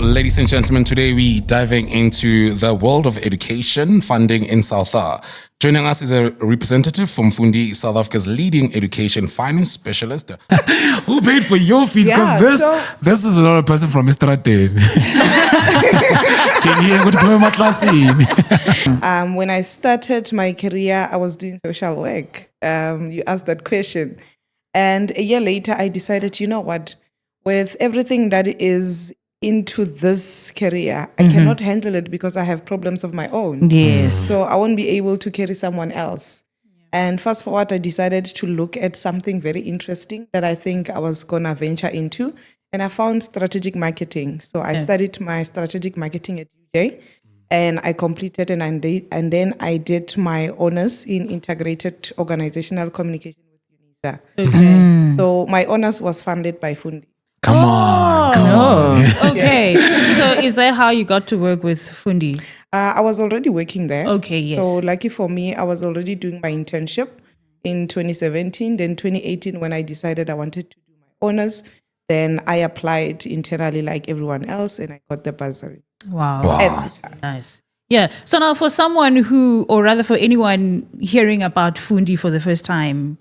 ladies and gentlemen, today we diving into the world of education funding in South Africa. Joining us is a representative from Fundi, South Africa's leading education finance specialist. Who paid for your fees? Because this is not a person from Mr. Can you go to my class? When I started my career, I was doing social work. You asked that question. And a year later, I decided, you know what, with everything that is into this career, I cannot handle it because I have problems of my own. Yes. So I won't be able to carry someone else. And fast forward, I decided to look at something very interesting that I think I was going to venture into. And I found strategic marketing. So I studied my strategic marketing at UJ. And I completed and then I did my honors in integrated organizational communication with UNISA. Okay. So my honors was funded by Fundi. Come on. Okay. So is that how you got to work with Fundi? I was already working there. Okay, yes. So lucky for me, I was already doing my internship in 2017. Then 2018, when I decided I wanted to do my honors, then I applied internally like everyone else and I got the bursary. Wow. Nice. Yeah. So now for someone who, or rather for anyone hearing about Fundi for the first time,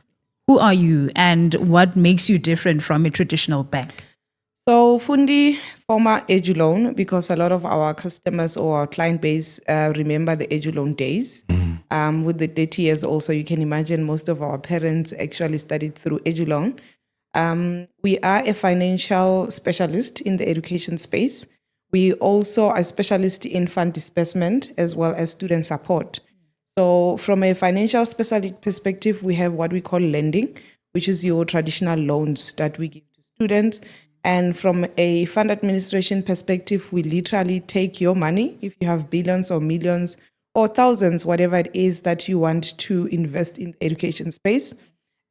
who are you and what makes you different from a traditional bank? So Fundi, former EduLoan, because a lot of our customers or our client base remember the EduLoan days. With the 30 years also, you can imagine most of our parents actually studied through EduLoan. We are a financial specialist in the education space. We also are a specialist in fund disbursement as well as student support. So from a financial specialist perspective, we have what we call lending, which is your traditional loans that we give to students. And from a fund administration perspective, we literally take your money, if you have billions or millions or thousands, whatever it is that you want to invest in the education space.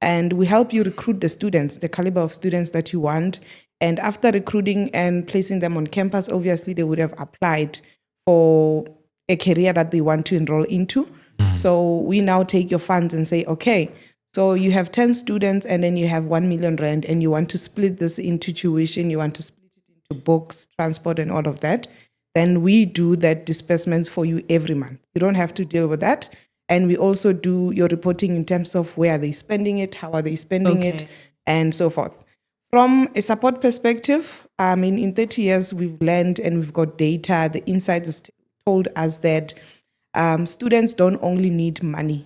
And we help you recruit the students, the caliber of students that you want. And after recruiting and placing them on campus, obviously they would have applied for a career that they want to enroll into. So we now take your funds and say, okay, so you have 10 students and then you have 1 million rand and you want to split this into tuition, you want to split it into books, transport and all of that. Then we do that disbursements for you every month. You don't have to deal with that. And we also do your reporting in terms of where are they spending it, how are they spending it, and so forth. From a support perspective, in 30 years, we've learned and we've got data. The insights has told us that students don't only need money.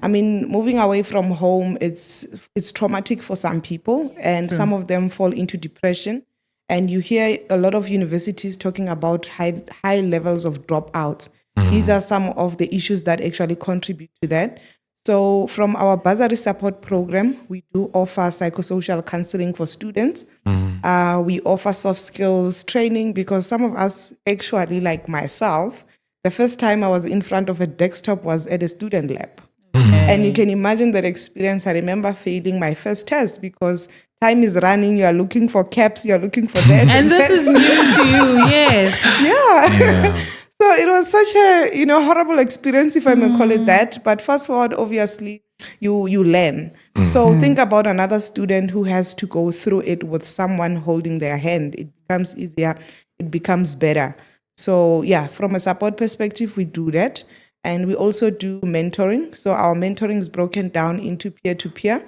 Moving away from home, it's traumatic for some people, and some of them fall into depression. And you hear a lot of universities talking about high levels of dropouts. These are some of the issues that actually contribute to that. So from our bursary support program, we do offer psychosocial counseling for students. We offer soft skills training because some of us actually, like myself, the first time I was in front of a desktop was at a student lab. And you can imagine that experience. I remember failing my first test because time is running. You are looking for caps. You are looking for that. And this is new to you, yes. Yeah. So it was such a horrible experience, if I may call it that. But fast forward, obviously, you learn. So think about another student who has to go through it with someone holding their hand. It becomes easier. It becomes better. So yeah, from a support perspective, we do that. And we also do mentoring. So our mentoring is broken down into peer-to-peer.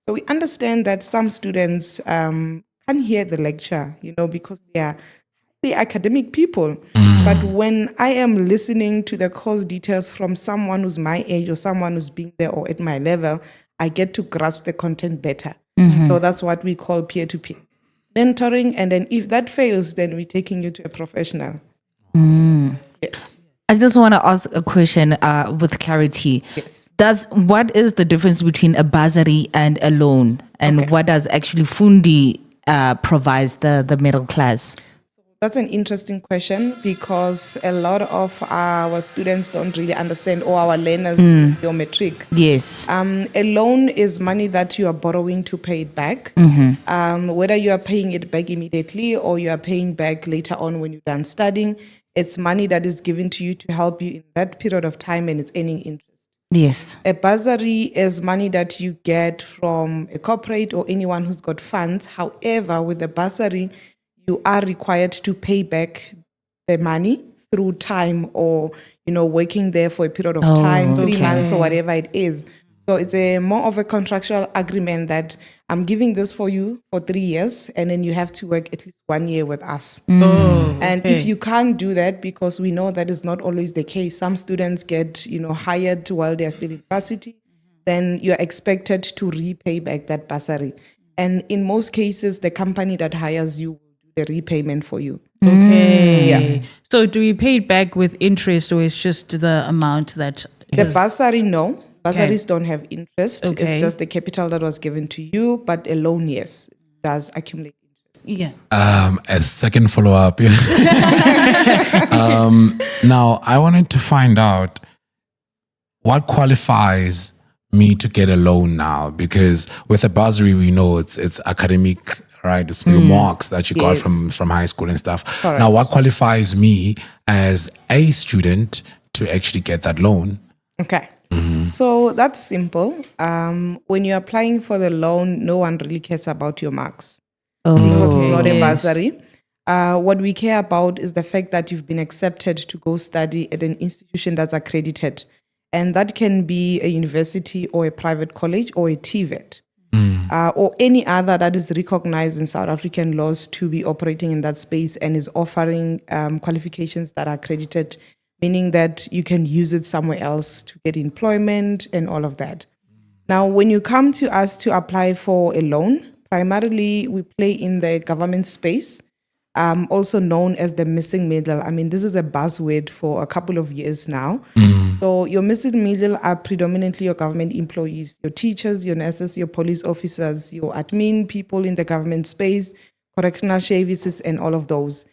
So we understand that some students can't hear the lecture, because they are the academic people. But when I am listening to the course details from someone who's my age or someone who's been there or at my level, I get to grasp the content better. So that's what we call peer-to-peer mentoring. And then if that fails, then we're taking you to a professional. Yes. I just want to ask a question with clarity. Yes. What is the difference between a bursary and a loan? And what does actually Fundi provides the middle class? That's an interesting question because a lot of our students don't really understand, or our learners, your metric. Yes. A loan is money that you are borrowing to pay it back. Whether you are paying it back immediately or you are paying back later on when you're done studying, it's money that is given to you to help you in that period of time and it's earning interest. Yes. A bursary is money that you get from a corporate or anyone who's got funds. However, with the bursary, you are required to pay back the money through time, or working there for a period of time, 3 months or whatever it is. So it's a more of a contractual agreement that I'm giving this for you for 3 years, and then you have to work at least 1 year with us. And if you can't do that, because we know that is not always the case, some students get hired while they're still in university, then you're expected to repay back that bursary. And in most cases, the company that hires you will do the repayment for you. Okay. Yeah. So do we pay it back with interest, or it's just the amount that The bursary, no. Bursaries don't have interest. Okay. It's just the capital that was given to you, but a loan, yes, does accumulate interest. Yeah. A second follow-up. Now, I wanted to find out what qualifies me to get a loan now, because with a bursary, we know it's academic, right? It's your marks that you got Yes. from high school and stuff. Correct. Now, what qualifies me as a student to actually get that loan? Okay. So that's simple. When you're applying for the loan, no one really cares about your marks because it's not a bursary. What we care about is the fact that you've been accepted to go study at an institution that's accredited. And that can be a university or a private college or a TVET. Or any other that is recognized in South African laws to be operating in that space and is offering qualifications that are accredited, meaning that you can use it somewhere else to get employment and all of that. Now, when you come to us to apply for a loan, primarily we play in the government space, also known as the missing middle. I mean, this is a buzzword for a couple of years now. So your missing middle are predominantly your government employees, your teachers, your nurses, your police officers, your admin people in the government space, correctional services, and all of those.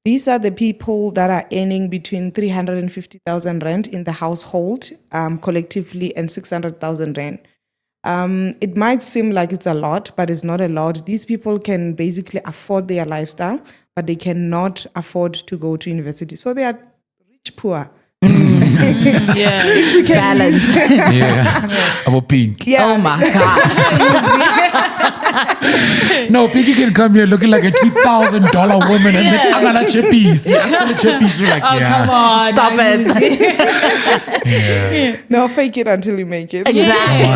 These are the people that are earning between 350,000 rand in the household collectively and 600,000 rand. It might seem like it's a lot, but it's not a lot. These people can basically afford their lifestyle, but they cannot afford to go to university. So they are rich poor. Yeah. Balance. I'm a pink. Yeah. Oh my God. No, Pinky can come here looking like a $2,000 woman and then I'm not a chippies. I'm not a chippies. You're like, Come on. Stop it. No, fake it until you make it. Exactly.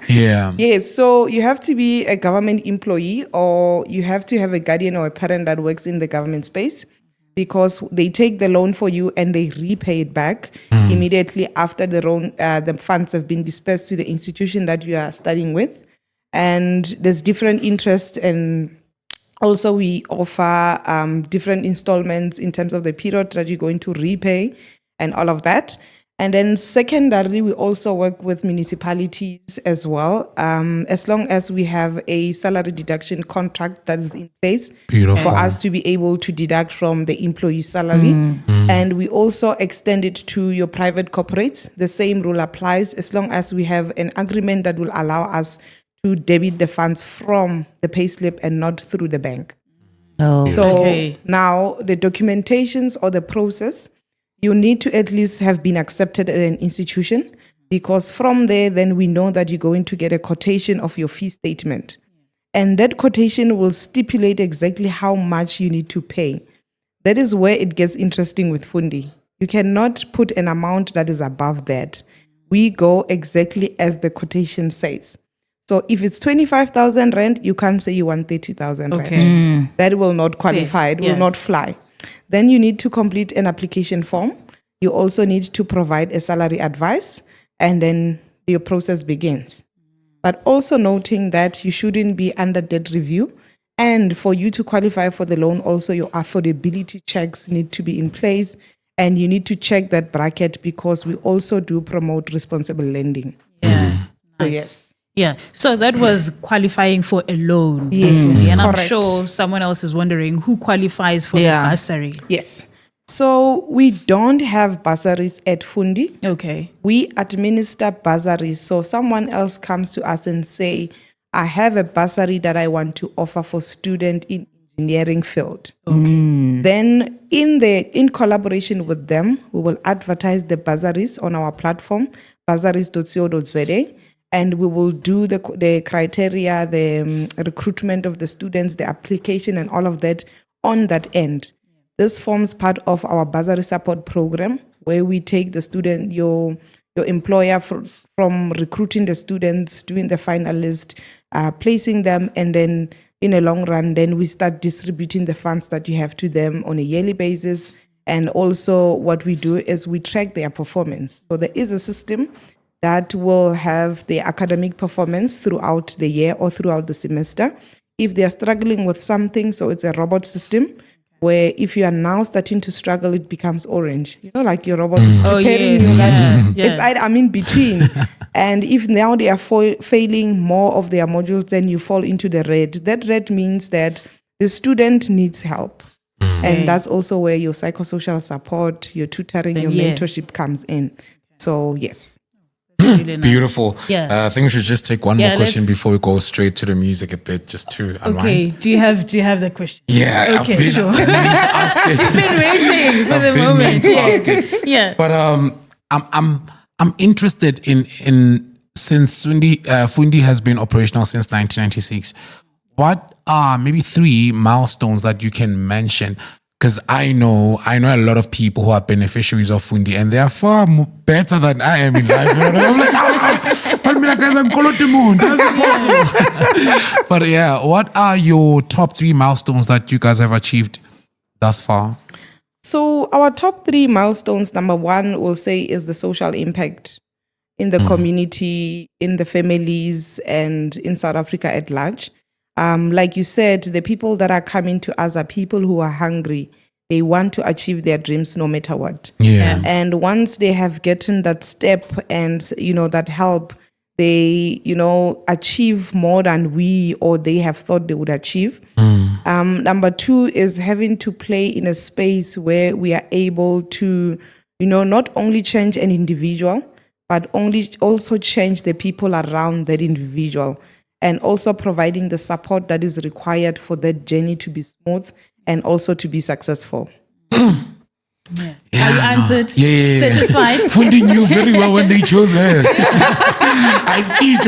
Yeah. Yes, so you have to be a government employee, or you have to have a guardian or a parent that works in the government space, because they take the loan for you and they repay it back immediately after the funds have been dispersed to the institution that you are studying with. And there's different interest, and also we offer different installments in terms of the period that you're going to repay and all of that. And then secondarily, we also work with municipalities as well, as long as we have a salary deduction contract that is in place Beautiful. for us to be able to deduct from the employee's salary. And we also extend it to your private corporates. The same rule applies as long as we have an agreement that will allow us to debit the funds from the payslip and not through the bank. Oh. So Okay. now the documentations or the process, you need to at least have been accepted at an institution, because from there, then we know that you're going to get a quotation of your fee statement. And that quotation will stipulate exactly how much you need to pay. That is where it gets interesting with Fundi. You cannot put an amount that is above that. We go exactly as the quotation says. So if it's 25,000 rand, you can't say you want 30,000 rand. Okay. That will not qualify. It Yeah. will not fly. Then you need to complete an application form. You also need to provide a salary advice, and then your process begins. But also noting that you shouldn't be under debt review. And for you to qualify for the loan, also your affordability checks need to be in place, and you need to check that bracket, because we also do promote responsible lending. Yeah. So Nice. yes. Yeah, so that was qualifying for a loan. Yes, basically. And I'm correct. sure someone else is wondering who qualifies for the bursary. Yes. So we don't have bursaries at Fundi. Okay. We administer bursaries. So someone else comes to us and say, I have a bursary that I want to offer for student in engineering field. Then in collaboration with them, we will advertise the bursaries on our platform, bursaries.co.za. and we will do the criteria, the recruitment of the students, the application, and all of that on that end. This forms part of our bursary support program, where we take the student, your employer from recruiting the students, doing the final list, placing them, and then in a long run, then we start distributing the funds that you have to them on a yearly basis. And also what we do is we track their performance. So there is a system that will have their academic performance throughout the year or throughout the semester. If they are struggling with something, so it's a robot system, where if you are now starting to struggle, it becomes orange. You know, like your robot is preparing you that it's I'm in between. And if now they are failing more of their modules, then you fall into the red. That red means that the student needs help. And that's also where your psychosocial support, your tutoring, your mentorship comes in. So, yes. Really nice. Beautiful. Yeah. I think we should just take one more question before we go straight to the music a bit, just to unwind. Okay. Do you have the question? Yeah. Okay, I've been sure. meaning to ask it. I've been waiting for the I've been moment. meaning to ask it. Yeah. But I'm interested in since Fundi has been operational since 1996. What are maybe 3 milestones that you can mention? Because I know a lot of people who are beneficiaries of Fundi, and they are far better than I am in life. I'm like, but me, guys, I'm calling the moon. That's impossible. But yeah, what are your top 3 milestones that you guys have achieved thus far? So our top 3 milestones, number 1, we'll say, is the social impact in the community, in the families, and in South Africa at large. Like you said, the people that are coming to us are people who are hungry. They want to achieve their dreams no matter what. Yeah. And once they have gotten that step and, that help, they, achieve more than we or they have thought they would achieve. Number 2 is having to play in a space where we are able to, not only change an individual, but also change the people around that individual. And also providing the support that is required for that journey to be smooth and also to be successful. Are you answered? Yeah. Satisfied? Fundi knew very well when they chose her. I speak.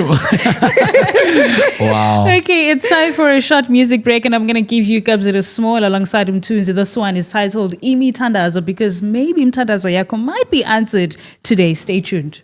Wow. Okay, it's time for a short music break, and I'm going to give you Kabzero Small alongside Mtunes. This one is titled Imi Tandazo, because maybe Mtandazo Yako might be answered today. Stay tuned.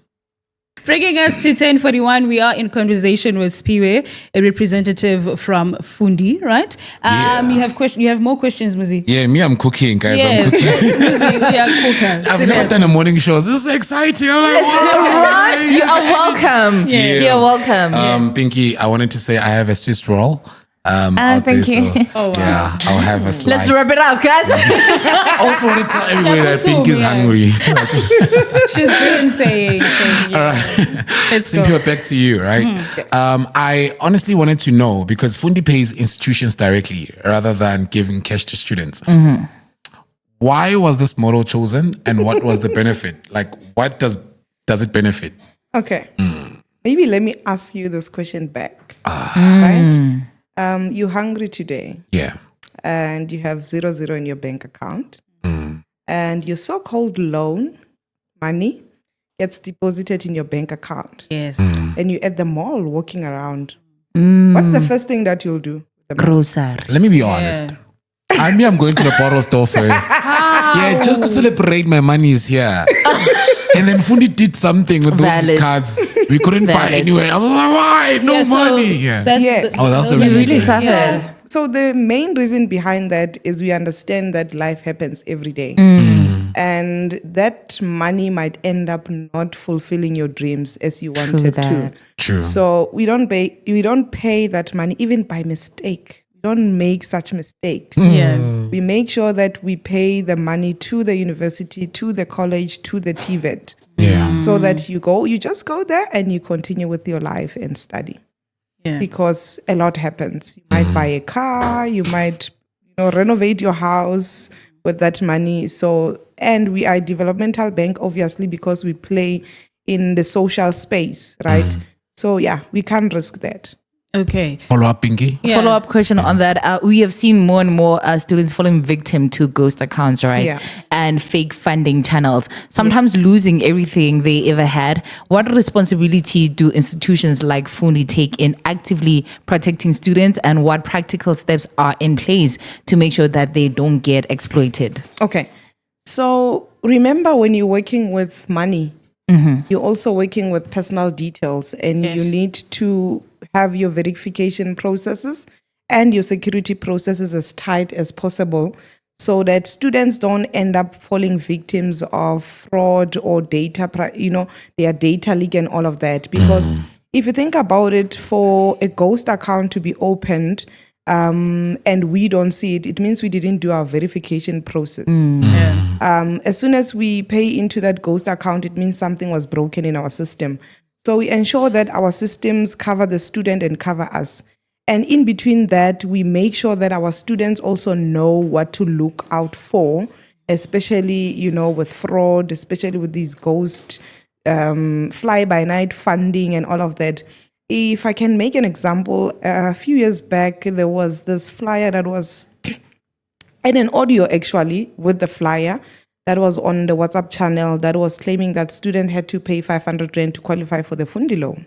Bringing us to 10:41, we are in conversation with Sphiwe, a representative from Fundi, right? You have more questions, Muzi? Yeah, me, I'm cooking, guys. Yes, I'm cooking. Muzi, we are cookers. I've never done a morning show. This is exciting. I'm like, wow. You are welcome. Yeah. You're welcome. Pinky, I wanted to say I have a Swiss roll. Out thank there, you. So, yeah, I'll have a slice. Let's wrap it up, guys. I also want to tell everybody that Capital, Pinky's yeah. hungry. She's been saying. All right. Let's go. Cynthia, back to you, right? Yes. I honestly wanted to know, because Fundi pays institutions directly rather than giving cash to students. Why was this model chosen, and what was the benefit? Like, what does it benefit? Okay. Maybe let me ask you this question back. Right? You're hungry today Yeah. and you have 0 in your bank account, and your so-called loan money gets deposited in your bank account, Yes. and you're at the mall walking around. What's the first thing that you'll do? Grocer. Let me be honest. I'm going to the bottle store first. Yeah, just to celebrate my money is here. And then Fundi did something with those Valid. cards. We couldn't buy Valid. anywhere. I was like, why? No money. Yeah. Yes. Oh, that's the those are reason. Really started. Yeah. So the main reason behind that is we understand that life happens every day. And that money might end up not fulfilling your dreams as you wanted to. that. True. So we don't pay that money even by mistake. We don't make such mistakes. Yeah. We make sure that we pay the money to the university, to the college, to the TVET. Yeah. So that you just go there and you continue with your life and study. Yeah. Because a lot happens. You might buy a car, you might renovate your house with that money. So, and we are a developmental bank, obviously, because we play in the social space, right? So yeah, we can't risk that. Okay. Follow up, Pinky. Yeah. Follow-up question on that. We have seen more and more students falling victim to ghost accounts, right? Yeah. And fake funding channels, sometimes losing everything they ever had. What responsibility do institutions like Fundi take in actively protecting students, and what practical steps are in place to make sure that they don't get exploited? Okay. So remember, when you're working with money, you're also working with personal details, and you need to have your verification processes and your security processes as tight as possible, so that students don't end up falling victims of fraud or their data leak and all of that. Because if you think about it, for a ghost account to be opened, and we don't see it, it means we didn't do our verification process. As soon as we pay into that ghost account, it means something was broken in our system. So we ensure that our systems cover the student and cover us. And in between that, we make sure that our students also know what to look out for, especially, with fraud, especially with these ghost fly-by-night funding and all of that. If I can make an example, a few years back, there was this flyer that was, and an audio actually with the flyer that was on the WhatsApp channel that was claiming that student had to pay 500 Rand to qualify for the Fundi loan.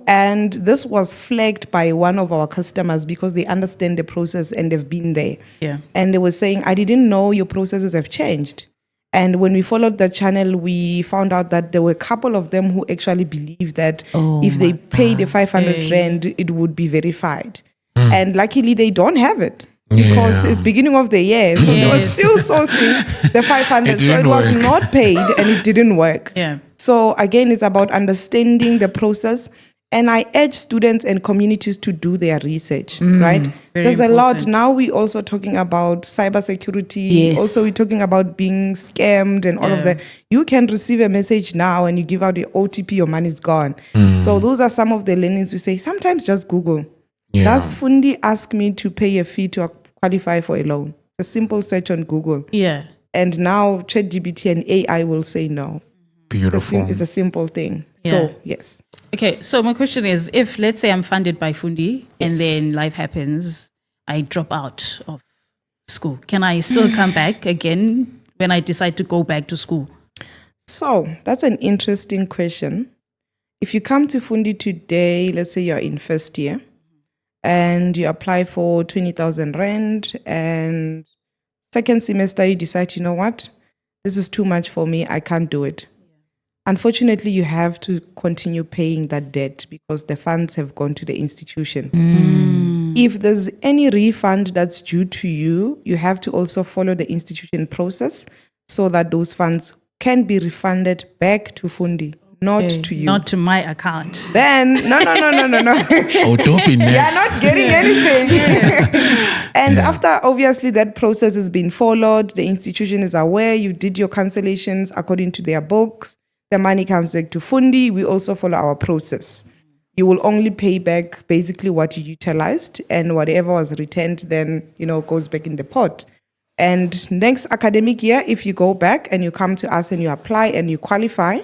And this was flagged by one of our customers because they understand the process and they've been there. Yeah. And they were saying, I didn't know your processes have changed. And when we followed the channel, we found out that there were a couple of them who actually believed that if they pay the 500 Rand, it would be verified. And luckily, they don't have it. Because it's beginning of the year. So they were still sourcing the 500. So it was not paid and it didn't work. Yeah. So again, it's about understanding the process. And I urge students and communities to do their research, right? There's a lot. Now we're also talking about cybersecurity. Yes. Also, we're talking about being scammed and all of that. You can receive a message now and you give out the OTP, your money's gone. So those are some of the learnings we say. Sometimes just Google. Does Fundi ask me to pay a fee to qualify for a loan? It's a simple search on Google. Yeah. And now ChatGPT and AI will say no. Beautiful. It's a simple thing. Yeah. So, yes. Okay, so my question is, if let's say I'm funded by Fundi and then life happens, I drop out of school, can I still come back again when I decide to go back to school? So that's an interesting question. If you come to Fundi today, let's say you're in first year and you apply for 20,000 Rand, and second semester you decide, you know what, this is too much for me, I can't do it. Unfortunately, you have to continue paying that debt because the funds have gone to the institution. If there's any refund that's due to you, you have to also follow the institution process so that those funds can be refunded back to Fundi, not to you. Not to my account. Then, no. Oh, don't be You're next. not getting anything. And after, obviously, that process has been followed, the institution is aware, you did your cancellations according to their books, the money comes back to Fundi, we also follow our process. You will only pay back basically what you utilized, and whatever was returned then, goes back in the pot. And next academic year, if you go back and you come to us and you apply and you qualify,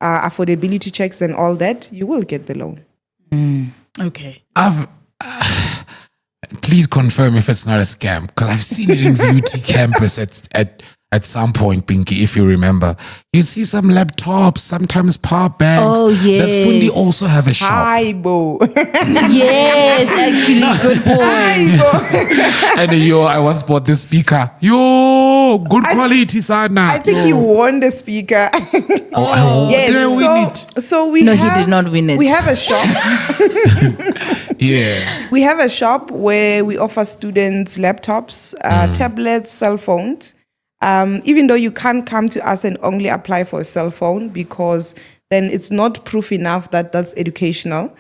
affordability checks and all that, you will get the loan. Okay. Please confirm if it's not a scam, because I've seen it in VUT campus at some point, Pinky, if you remember. You see some laptops, sometimes power banks. Oh, yes. Does Fundi also have a shop? Hi, Bo. Yes, actually, good point. And I once bought this speaker. Good quality, sana. I think you won the speaker. Did I win it? So we No, have, he did not win it. We have a shop. Yeah. We have a shop where we offer students laptops, tablets, cell phones. Even though you can't come to us and only apply for a cell phone, because then it's not proof enough that that's educational.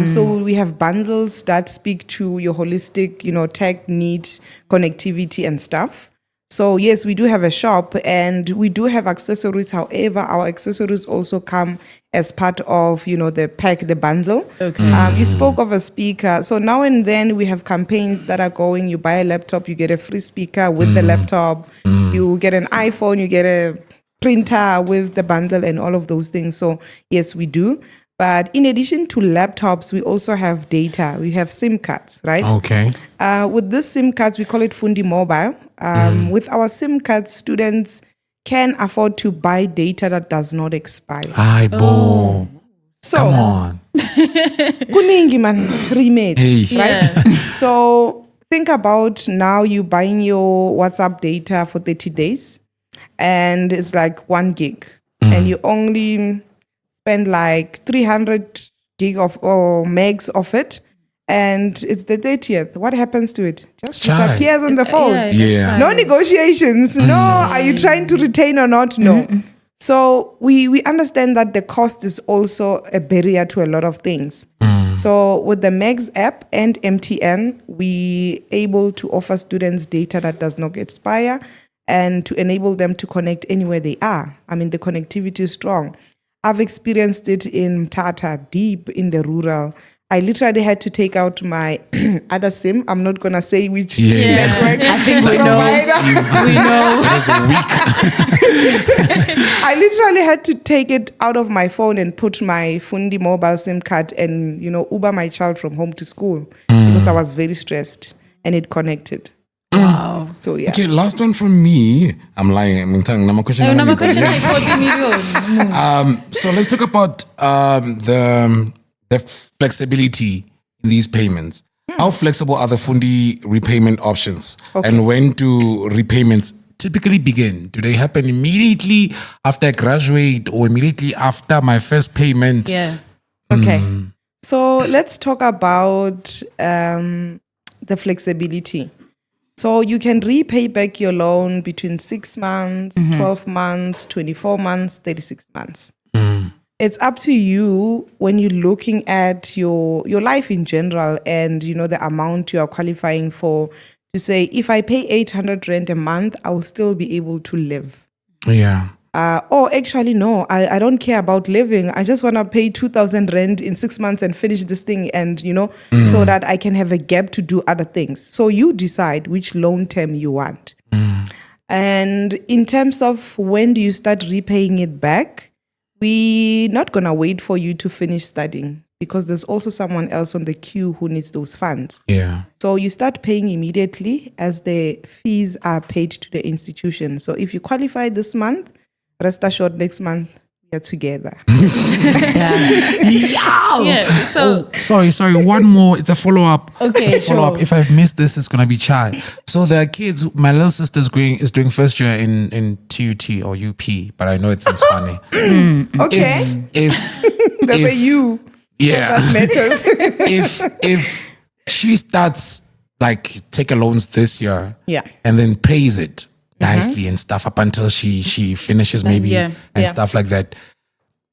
So we have bundles that speak to your holistic, tech needs, connectivity and stuff. So yes, we do have a shop and we do have accessories. However, our accessories also come as part of, the pack, the bundle. Okay. You spoke of a speaker. So now and then we have campaigns that are going, you buy a laptop, you get a free speaker with the laptop. You get an iPhone, you get a printer with the bundle and all of those things. So yes, we do. But in addition to laptops, we also have data. We have SIM cards, right? Okay. With this SIM cards, we call it Fundi Mobile. With our SIM cards, students can afford to buy data that does not expire. Hi, bo. So, Come on. kuningi man remade, Hey. right? So think about now you buying your WhatsApp data for 30 days and it's like 1 gig and you only spend like 300 gig of or megs of it and it's the 30th. What happens to it? Just Charge. disappears on the phone. Yeah. No negotiations. No, are you trying to retain or not? No. So we understand that the cost is also a barrier to a lot of things. So with the MEGS app and MTN, we able to offer students data that does not expire and to enable them to connect anywhere they are. I mean, the connectivity is strong. I've experienced it in Tata, deep in the rural. I literally had to take out my other SIM. I'm not going to say which network. I think we know. We know. It was a week. I literally had to take it out of my phone and put my Fundi mobile SIM card and, Uber my child from home to school because I was very stressed and it connected. Wow. So, yeah. Okay, last one from me. I'm lying. I'm tongue. Number question. Number question like 40 million. So let's talk about the flexibility in these payments. How flexible are the Fundi repayment options? Okay. And when do repayments typically begin? Do they happen immediately after I graduate or immediately after my first payment? Yeah. Okay. So let's talk about the flexibility. So you can repay back your loan between 6 months, 12 months, 24 months, 36 months. It's up to you when you're looking at your life in general and, the amount you are qualifying for to say, if I pay 800 rand a month, I will still be able to live. Yeah. Or actually, no, I don't care about living. I just want to pay 2,000 rand in 6 months and finish this thing and, so that I can have a gap to do other things. So you decide which loan term you want. And in terms of when do you start repaying it back, we're not going to wait for you to finish studying because there's also someone else on the queue who needs those funds. Yeah. So you start paying immediately as the fees are paid to the institution. So if you qualify this month, rest assured next month we are together. Yeah. So Sorry. One more. It's a follow-up. Okay, It's a follow-up. sure. If I've missed this, it's gonna be Chai. So there are kids. My little sister's doing first year in TUT or UP, but I know it's in Swane. Okay. If That's a you. yeah, That matters. if she starts like take a loans this year, Yeah. and then pays it nicely and stuff up until she finishes maybe yeah, and stuff like that.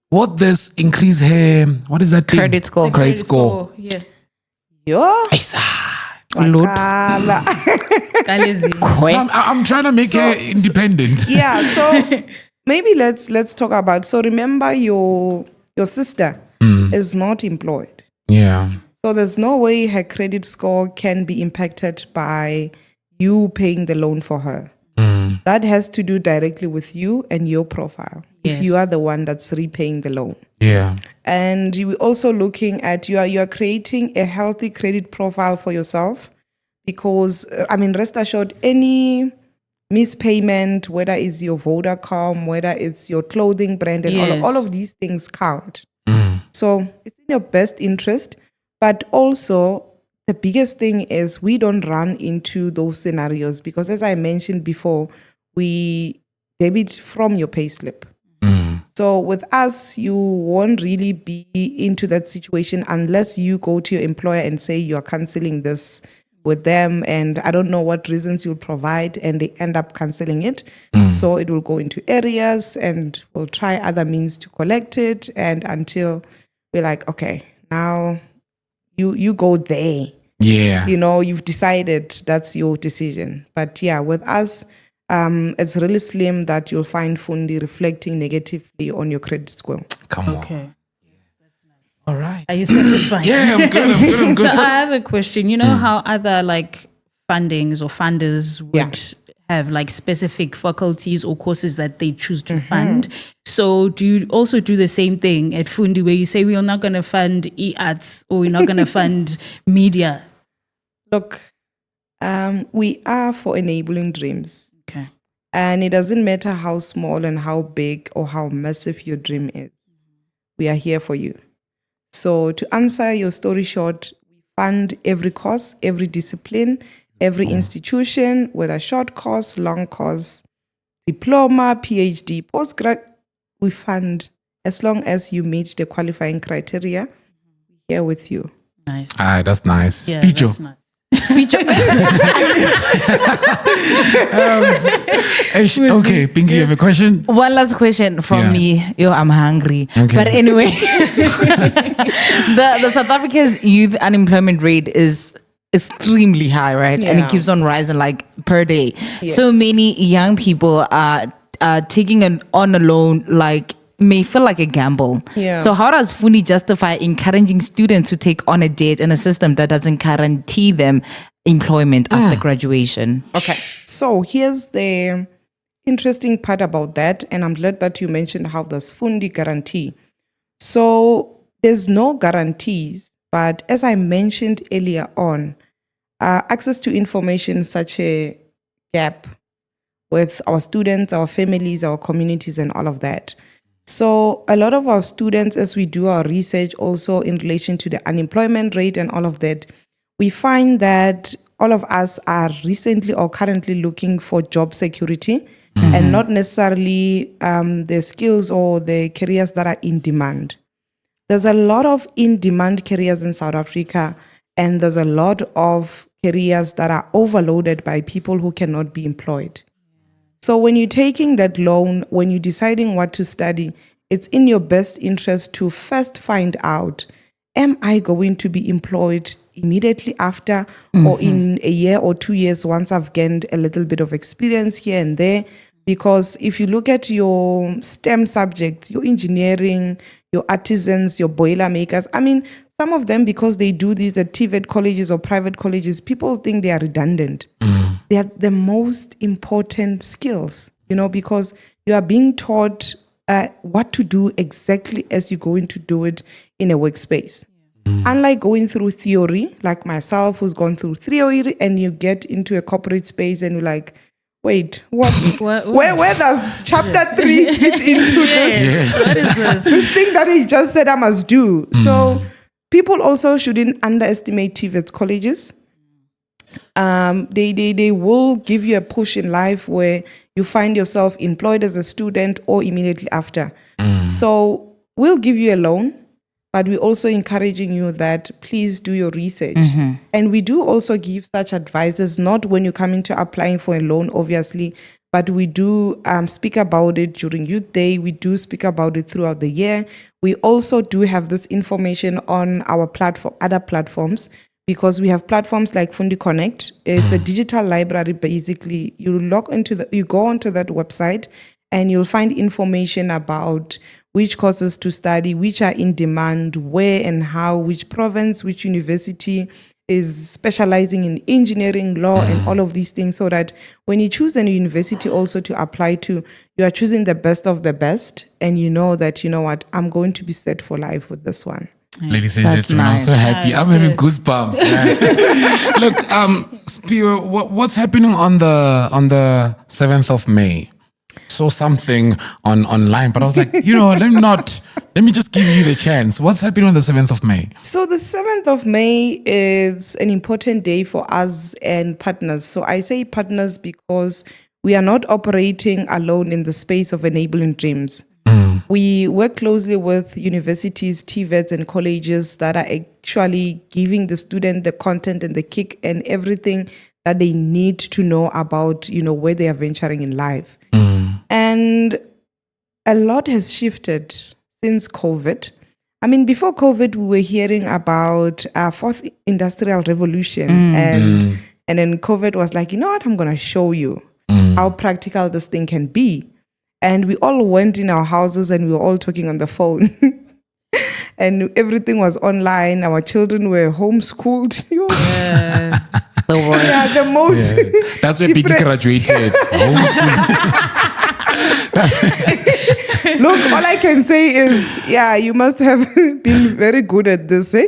What this increase her? What is that thing? Credit score. Credit score. Yeah. Yo. Aisa. Kala. Kalezi. I'm trying to make her independent. Yeah, so maybe let's talk about. So remember your sister is not employed. Yeah. So there's no way her credit score can be impacted by you paying the loan for her. That has to do directly with you and your profile. Yes. If you are the one that's repaying the loan. Yeah. And you also looking at you are creating a healthy credit profile for yourself because rest assured any mispayment, whether it's your Vodacom, whether it's your clothing brand and Yes. all of these things count. So it's in your best interest, but also the biggest thing is we don't run into those scenarios because as I mentioned before, we debit from your payslip. So with us, you won't really be into that situation unless you go to your employer and say you're canceling this with them and I don't know what reasons you'll provide and they end up canceling it. So it will go into areas and we'll try other means to collect it and until we're like, okay, now you go there. Yeah. You've decided that's your decision. But yeah, with us, it's really slim that you'll find Fundi reflecting negatively on your credit score. Come on. Okay. All right. Are you satisfied? Yeah, I'm good. So I have a question. You know how other like fundings or funders would have like specific faculties or courses that they choose to fund. So do you also do the same thing at Fundi where you say, we are not going to fund e-arts or we're not going to fund media? Look, we are for enabling dreams. Okay. And it doesn't matter how small and how big or how massive your dream is. We are here for you. So to answer your story short, we fund every course, every discipline, every institution, whether short course, long course, diploma, PhD, postgrad, we fund as long as you meet the qualifying criteria. We're here with you. Nice. Ah, that's nice. Yeah, Speecho. that's nice. Okay, Pinky, you have a question? One last question from Yeah. me. Yo, I'm hungry. Okay. But anyway, the South Africa's youth unemployment rate is extremely high, right? And Yeah. it keeps on rising like per day. Yes. So many young people are taking on a loan like may feel like a gamble. Yeah. So how does Fundi justify encouraging students to take on a debt in a system that doesn't guarantee them employment after graduation? Okay. So here's the interesting part about that. And I'm glad that you mentioned how does Fundi guarantee. So there's no guarantees, but as I mentioned earlier on, access to information is such a gap with our students, our families, our communities, and all of that. So a lot of our students, as we do our research also in relation to the unemployment rate and all of that, we find that all of us are recently or currently looking for job security and not necessarily the skills or the careers that are in demand. There's a lot of in-demand careers in South Africa, and there's a lot of careers that are overloaded by people who cannot be employed. So when you're taking that loan, when you're deciding what to study, it's in your best interest to first find out, am I going to be employed immediately after or in a year or 2 years once I've gained a little bit of experience here and there? Because if you look at your STEM subjects, your engineering, your artisans, your boiler makers, I mean, some of them, because they do these at TVET colleges or private colleges, people think they are redundant. They are the most important skills, because you are being taught what to do exactly as you're going to do it in a workspace. Unlike going through theory, like myself, who's gone through theory, and you get into a corporate space and you're like, wait, what? Where does chapter 3 fit into this? What is this? This thing that he just said I must do. So people also shouldn't underestimate TVET colleges. They will give you a push in life where you find yourself employed as a student or immediately after. So we'll give you a loan, but we're also encouraging you that please do your research. And we do also give such advices, not when you come into applying for a loan, obviously, but we do speak about it during Youth Day. We do speak about it throughout the year. We also do have this information on our platform, other platforms, because we have platforms like Fundi Connect. It's a digital library, basically. You go onto that website and you'll find information about which courses to study, which are in demand, where and how, which province, which university is specializing in engineering, law, and all of these things, so that when you choose a university also to apply to, you are choosing the best of the best, and you know that, I'm going to be set for life with this one. Ladies and That's gentlemen, nice. I'm so happy. I'm having goosebumps, man. Look, Sphiwe, what's happening on the 7th of May? Saw something online, but I was like, let me just give you the chance. What's happening on the 7th of May? So the 7th of May is an important day for us and partners. So I say partners because we are not operating alone in the space of enabling dreams. We work closely with universities, TVETs, and colleges that are actually giving the student the content and the kick and everything that they need to know about, where they are venturing in life. And a lot has shifted since COVID. I mean, before COVID, we were hearing about our fourth industrial revolution. And then COVID was like, you know what, I'm going to show you how practical this thing can be. And we all went in our houses and we were all talking on the phone. And everything was online. Our children were homeschooled. The worst. Yeah, the most. That's where Biggie graduated. Look, all I can say is, yeah, you must have been very good at this, eh?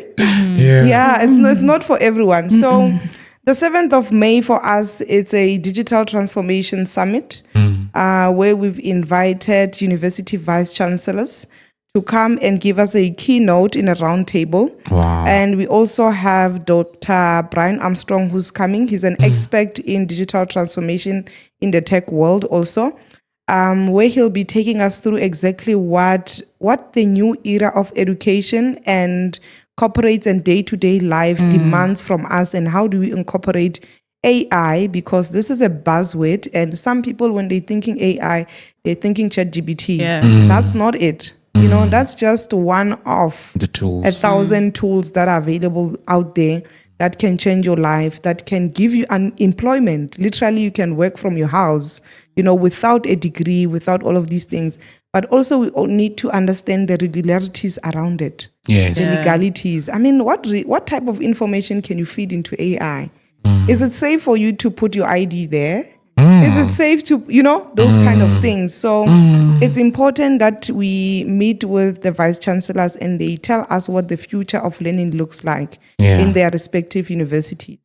Yeah, it's not for everyone. So the 7th of May for us, it's a digital transformation summit where we've invited university vice chancellors to come and give us a keynote in a roundtable. Wow. And we also have Dr. Brian Armstrong, who's coming. He's an expert in digital transformation in the tech world also, where he'll be taking us through exactly what the new era of education and corporates and day-to-day life demands from us, and how do we incorporate AI, because this is a buzzword, and some people, when they're thinking AI, they're thinking ChatGPT. Yeah. That's not it. You know, that's just one of The tools. 1,000 tools that are available out there that can change your life, that can give you employment. Literally, you can work from your house, you know, without a degree, without all of these things. But also, we all need to understand the regularities around it, Yes. the legalities. I mean, what type of information can you feed into AI? Is it safe for you to put your ID there? Is it safe to, you know, those kind of things? So it's important that we meet with the vice chancellors and they tell us what the future of learning looks like in their respective universities.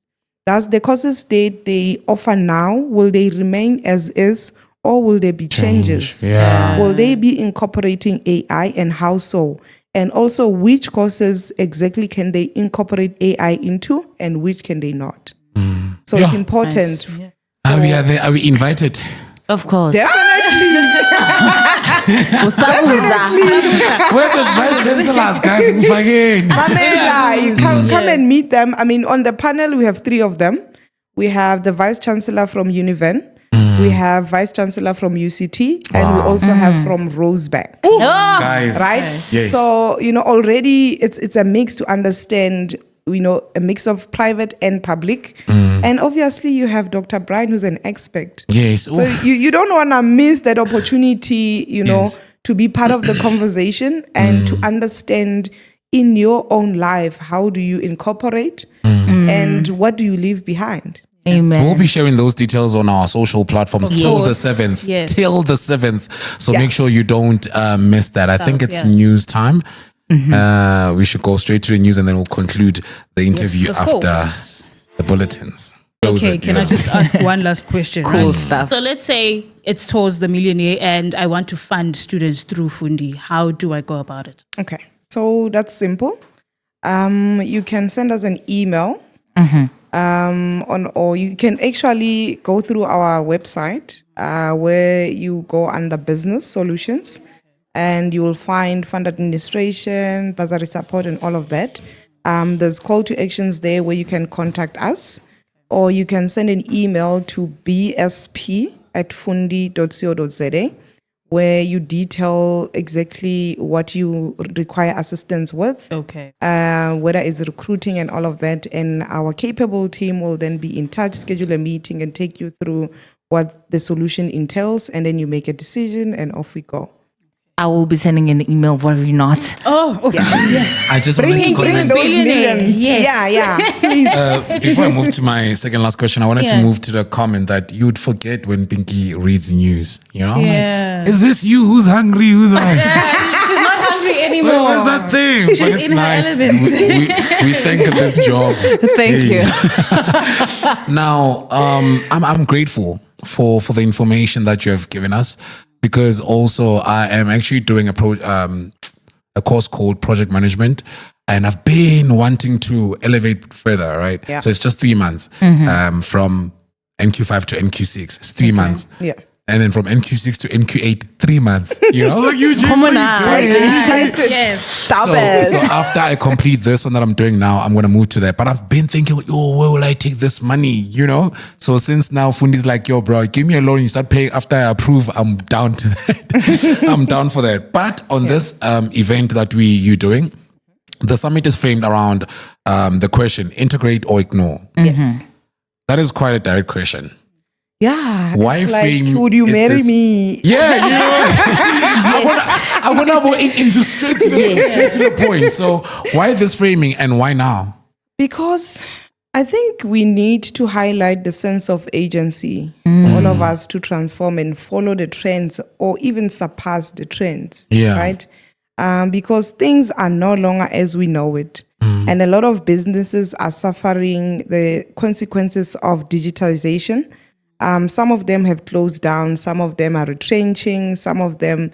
Does the courses they offer now, will they remain as is, or will there be changes? Yeah. Will they be incorporating AI, and how so? And also, which courses exactly can they incorporate AI into, and which can they not? So it's important. Nice. Yeah. Are we invited? Of course. Where the vice chancellors, guys? Again. Mamela, you come and meet them. I mean, on the panel, we have 3 of them. We have the vice chancellor from Univen. We have vice chancellor from UCT, and we also have from Rosebank. Guys. Right? Yes. So, you know, already it's a mix to understand, you know, a mix of private and public. And obviously you have Dr. Brian, who's an expert. Yes. So you don't want to miss that opportunity, you know, to be part of the conversation and to understand in your own life, how do you incorporate and what do you leave behind? Amen. We'll be sharing those details on our social platforms till the 7th. Yes. Till the 7th. So Yes. make sure you don't miss that. I think it's news time. We should go straight to the news and then we'll conclude the interview Of after course. the bulletins. Okay, can I just ask one last question? Cool right? stuff. So let's say it's towards the millionaire and I want to fund students through Fundi. How do I go about it? Okay, so that's simple. You can send us an email or you can actually go through our website where you go under business solutions and you will find fund administration, bursary support, and all of that. There's call to actions there where you can contact us, or you can send an email to bsp@fundi.co.za, where you detail exactly what you require assistance with, Okay. whether it's recruiting and all of that. And our capable team will then be in touch, schedule a meeting, and take you through what the solution entails. And then you make a decision, and off we go. I will be sending an email, worry not. Oh, okay. Yes. I just wanted to Bring comment. those Billionaire, millions. yes. Yeah, please. Before I move to my second last question, I wanted to Yeah. move to the comment that you'd forget when Pinky reads news. You know, I'm Yeah. like, is this you? Who's hungry? Who's like, She's not hungry anymore. where's that thing? But it's in her nice. element. We thank this job. Thank you. Now, I'm grateful for the information that you have given us, because also I am actually doing a course called Project Management, and I've been wanting to elevate further, right? Yeah. So it's just 3 months from NQ5 to NQ6. It's 3 months. Yeah. And then from NQ6 to NQ8, 3 months. You know, like you Come on now. Yes. Stop so it. after I complete this one that I'm doing now, I'm going to move to that. But I've been thinking, where will I take this money? You know? So since now Fundi's like, yo, bro, give me a loan. You start paying after I approve. I'm down to that. I'm down for that. But on this event that you're doing, the summit is framed around the question, integrate or ignore. Yes. That is quite a direct question. Yeah. Why it's like, frame would you it marry this- me? Yeah, you know, I want to go into straight to the point. So why this framing and why now? Because I think we need to highlight the sense of agency for all of us to transform and follow the trends or even surpass the trends. Yeah. Right? Because things are no longer as we know it. And a lot of businesses are suffering the consequences of digitalization. Some of them have closed down. Some of them are retrenching. Some of them,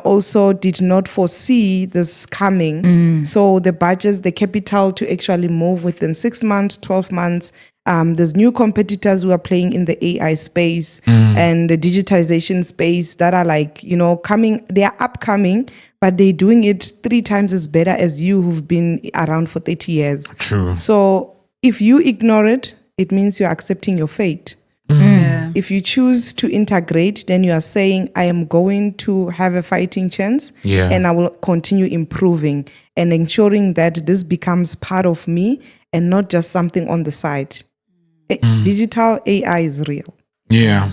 also did not foresee this coming. So the budgets, the capital to actually move within 6 months, 12 months. There's new competitors who are playing in the AI space and the digitization space that are coming. They are upcoming, but they're doing it 3 times as better as you who've been around for 30 years. True. So if you ignore it, it means you're accepting your fate. Yeah. If you choose to integrate, then you are saying, I am going to have a fighting chance and I will continue improving and ensuring that this becomes part of me and not just something on the side. Digital AI is real. Yeah.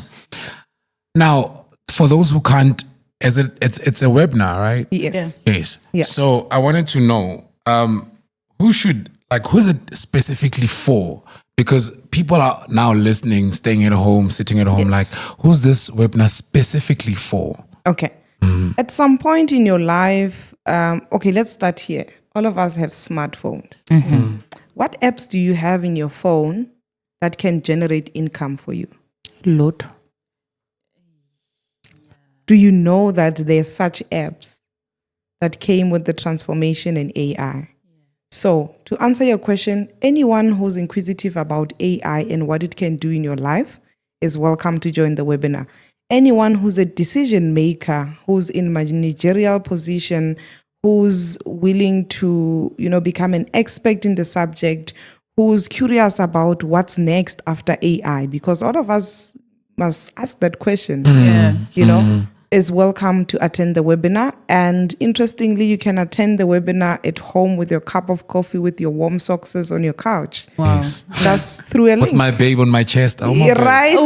Now, for those who can't, it's a webinar, right? Yes. Yes. Yeah. So I wanted to know who's it specifically for? Because people are now listening, staying at home, sitting at home, Yes. who's this webinar specifically for? Okay. At some point in your life, let's start here. All of us have smartphones. What apps do you have in your phone that can generate income for you? Lot. Do you know that there are such apps that came with the transformation in AI? So, to answer your question, anyone who's inquisitive about AI and what it can do in your life is welcome to join the webinar. Anyone who's a decision maker, who's in managerial position, who's willing to, become an expert in the subject, who's curious about what's next after AI, because all of us must ask that question. Is welcome to attend the webinar. And interestingly, you can attend the webinar at home with your cup of coffee, with your warm socks on your couch. Wow. Yes. That's through a link. With my babe on my chest. Oh my God. Right?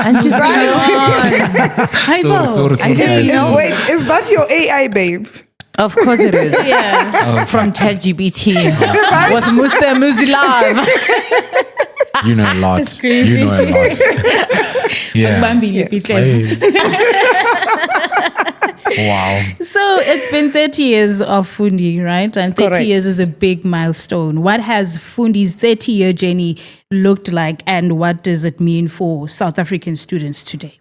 And just Sorry, guys. Wait, is that your AI babe? of course it is. Yeah. From ChatGPT. What's Mr. Muzilav? You know a lot. crazy. You know a lot. Yeah. Bambi, Yes. Wow. So it's been 30 years of Fundi, right? And 30 Correct. years is a big milestone. What has Fundi's 30-year journey looked like, and what does it mean for South African students today?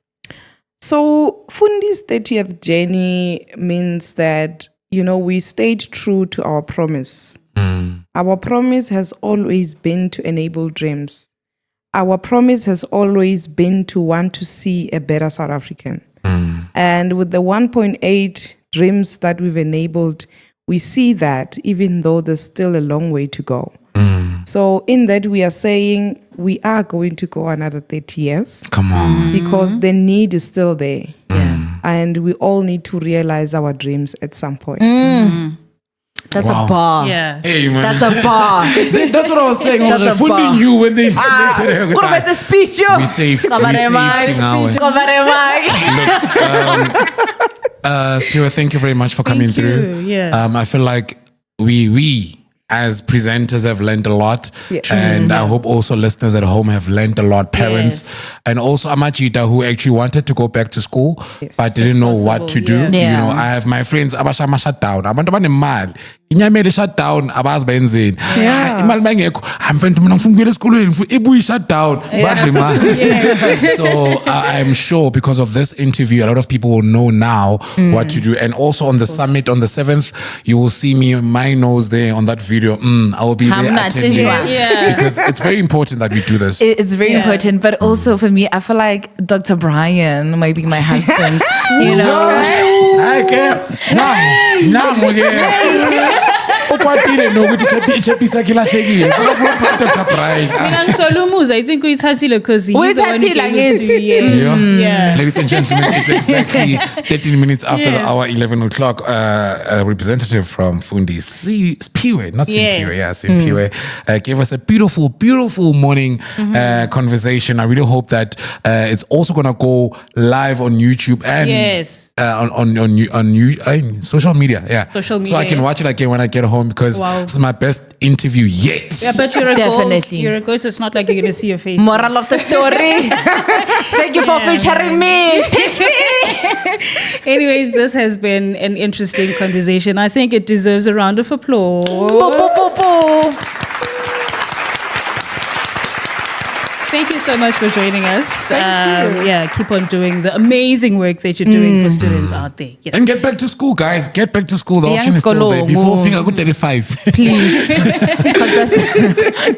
So Fundi's 30th journey means that, we stayed true to our promise. Our promise has always been to enable dreams. Our promise has always been to want to see a better South African. And with the 1.8 dreams that we've enabled, we see that even though there's still a long way to go. So in that, we are saying we are going to go another 30 years. Come on. Because the need is still there. Yeah. And we all need to realize our dreams at some point. That's Wow. a bar. Yeah. Hey, man. That's a bar. That's what I was saying. I was That's like, a bar. Fundi knew when they selected her. What about the speech? Yo? We saved Kabaremai. Tingawe. Kabaremai. Sphiwe, thank you very much for coming Thank through. you, yes. I feel like we as presenters have learned a lot. Yes. And I hope also listeners at home have learned a lot, parents. Yes. And also Amachita, who actually wanted to go back to school, Yes. but didn't know what possible, to do. yeah. Yeah. You know, I have my friends, abashama shut down. Abantu banemali. Inyamele shut down, abazi benzeni. Yeah. Imali bangekho. I'm friend mina ngifuna ukuyela esikolweni, ibuyi shut down. Badle imali. So I'm sure because of this interview, a lot of people will know now what to do. And also on the summit on the 7th, you will see me, my nose there on that video. I will be there Hamna attending. tijwa. Yeah. Because it's very important that we do this. It's very important, but also for me, I feel like Dr. Brian might be my husband. You know, I can't. Ukwatile nokuthi ichappi sakhe lahlekile. Sikufuna Dr. Brian. Mina ngisolumuza, I think uyithathile because he's the one who Uyithathile, gave it to you. Yeah. Yeah. Ladies and gentlemen, it's exactly 13 minutes after the Yes. hour, 11 o'clock. A representative from Fundi, Sphiwe, not Simpiwe, Yes. Simpiwe, gave us a beautiful, beautiful morning conversation. I really hope that it's also going to go live on YouTube and Yes. on social media. Yeah. Social So I media, can yes. watch it again when I get home. home because Wow. this is my best interview yet. Yeah, but you're a ghost. Definitely. You're a ghost. It's not like you're going to see your face. Moral of the story. Thank you for featuring me. Pitch me. Anyways, this has been an interesting conversation. I think it deserves a round of applause. Bo, bo, bo, bo. Thank you so much for joining us. Thank you. Yeah, keep on doing the amazing work that you're doing for students out there. Yes. And get back to school, guys. Get back to school. The Young option is still there. Skolo, Before mo. finger go 35. Please. Because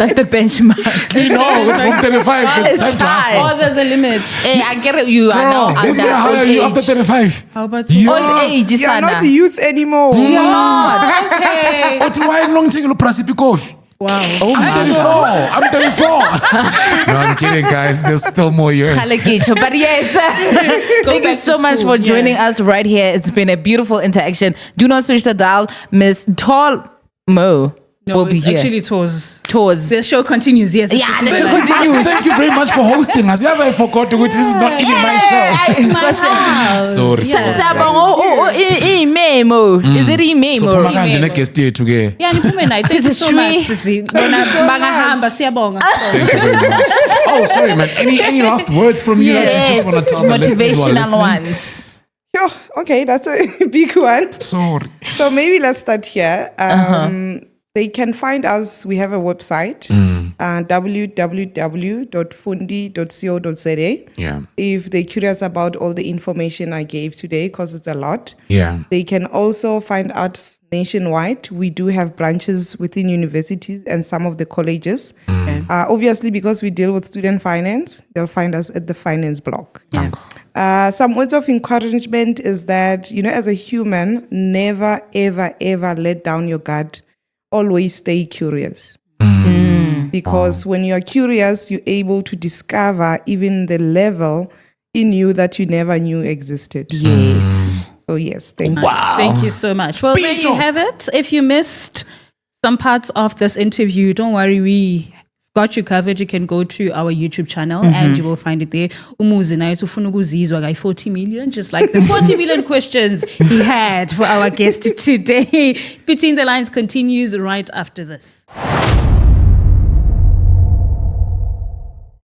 that's the benchmark. You know, from 35, it's It's time to time. hustle. Oh, there's a limit. Hey, I get it. You are now Bro, who's under gonna hire old you age. after 35? How about You you? Old age, You're Sana. not the youth anymore. You're not. Okay. What why long take a price coffee? Wow. Oh I'm 34. I'm 34. No, I'm kidding, guys. There's still more years. But yes, thank you back so to much school, for joining yeah. us right here. It's been a beautiful interaction. Do not switch the dial. Miss Tall Mo No, will be it's here. actually tours. Tours. The show continues. Yes. Yeah, the This is show like- continues. Thank you very much for hosting us. Yes, I forgot to. This is not even my show. It's my house. Sorry. Memo. Is it email? So phuma kanje neguest yethu ke. Yeah, niphume naye. Thank you so much. Sisi Sisi. Bona bangahamba siyabonga. Thank you very much. Oh, sorry, man. Any last words from you that you just want to tell the listeners who are Motivational listening? ones. Oh, okay, that's a big one. Sorry. So maybe let's start here. They can find us. We have a website, www.fundi.co.za. Yeah. If they're curious about all the information I gave today, because it's a lot. Yeah. They can also find us nationwide. We do have branches within universities and some of the colleges. Obviously, because we deal with student finance, they'll find us at the finance block. Some words of encouragement is that, as a human, never, ever, ever let down your guard. Always stay curious. Because when you are curious, you're able to discover even the level in you that you never knew existed. Yes. So yes, thank you. Thank you so much. Well, there you have it. If you missed some parts of this interview, don't worry. We got you covered. You can go to our YouTube channel and you will find it there. Umuzi naye ufuna ukuzizwa guy 40 million, just like the 40 million questions he had for our guest today. Between the Lines continues right after this.